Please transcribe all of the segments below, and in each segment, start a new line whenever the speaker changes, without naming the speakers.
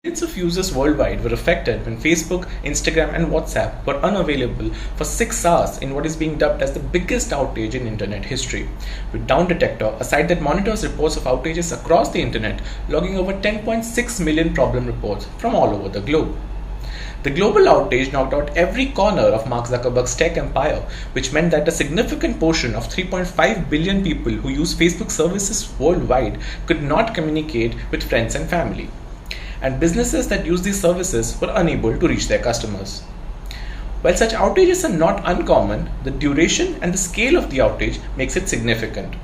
Millions of users worldwide were affected when Facebook, Instagram, and WhatsApp were unavailable for 6 hours in what is being dubbed as the biggest outage in internet history. With Down Detector, a site that monitors reports of outages across the internet, logging over 10.6 million problem reports from all over the globe. The global outage knocked out every corner of Mark Zuckerberg's tech empire, which meant that a significant portion of 3.5 billion people who use Facebook services worldwide could not communicate with friends and family. And businesses that use these services were unable to reach their customers. While such outages are not uncommon, the duration and the scale of the outage makes it significant.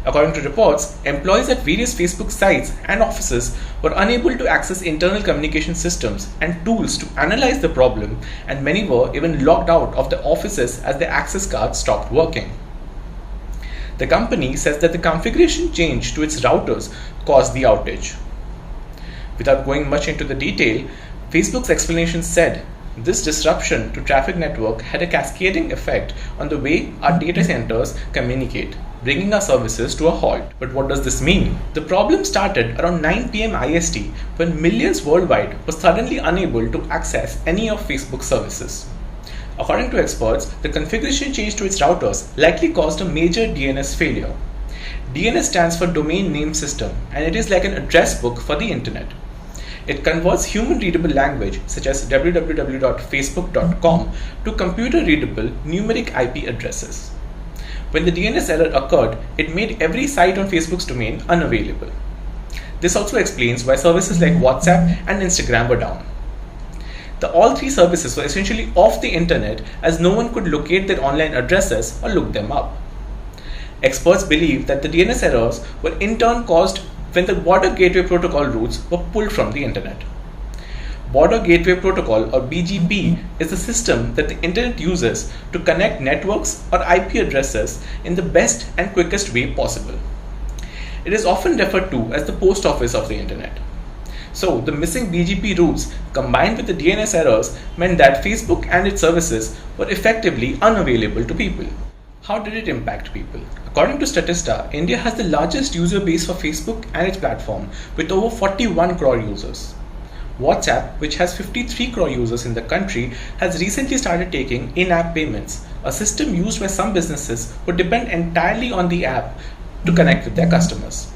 According to reports, employees at various Facebook sites and offices were unable to access internal communication systems and tools to analyze the problem, and many were even locked out of the offices as their access cards stopped working. The company says that the configuration change to its routers caused the outage. Without going much into the detail, Facebook's explanation said, this disruption to traffic network had a cascading effect on the way our data centers communicate, bringing our services to a halt. But what does this mean? The problem started around 9 p.m. IST when millions worldwide were suddenly unable to access any of Facebook's services. According to experts, the configuration change to its routers likely caused a major DNS failure. DNS stands for Domain Name System, and it is like an address book for the internet. It converts human-readable language such as www.facebook.com to computer-readable numeric IP addresses. When the DNS error occurred, it made every site on Facebook's domain unavailable. This also explains why services like WhatsApp and Instagram were down. All three services were essentially off the internet as no one could locate their online addresses or look them up. Experts believe that the DNS errors were in turn caused when the Border Gateway Protocol routes were pulled from the internet. Border Gateway Protocol, or BGP, is the system that the internet uses to connect networks or IP addresses in the best and quickest way possible. It is often referred to as the post office of the internet. So, the missing BGP routes combined with the DNS errors meant that Facebook and its services were effectively unavailable to people. How did it impact people? According to Statista, India has the largest user base for Facebook and its platform with over 41 crore users. WhatsApp, which has 53 crore users in the country, has recently started taking in-app payments, a system used by some businesses who depend entirely on the app to connect with their customers.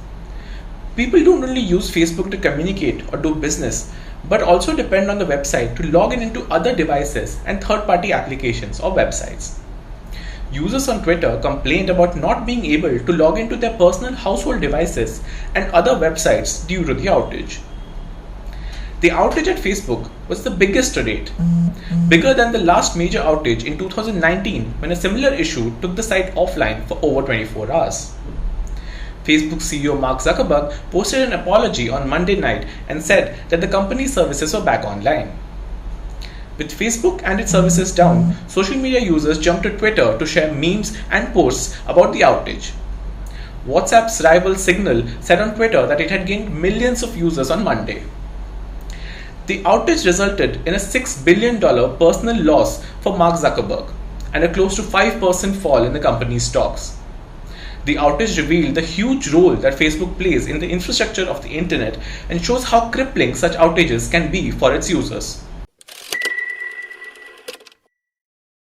People don't only use Facebook to communicate or do business, but also depend on the website to log in into other devices and third-party applications or websites. Users on Twitter complained about not being able to log into their personal household devices and other websites due to the outage. The outage at Facebook was the biggest to date, bigger than the last major outage in 2019 when a similar issue took the site offline for over 24 hours. Facebook CEO Mark Zuckerberg posted an apology on Monday night and said that the company's services were back online. With Facebook and its services down, social media users jumped to Twitter to share memes and posts about the outage. WhatsApp's rival Signal said on Twitter that it had gained millions of users on Monday. The outage resulted in a $6 billion personal loss for Mark Zuckerberg and a close to 5% fall in the company's stocks. The outage revealed the huge role that Facebook plays in the infrastructure of the internet and shows how crippling such outages can be for its users.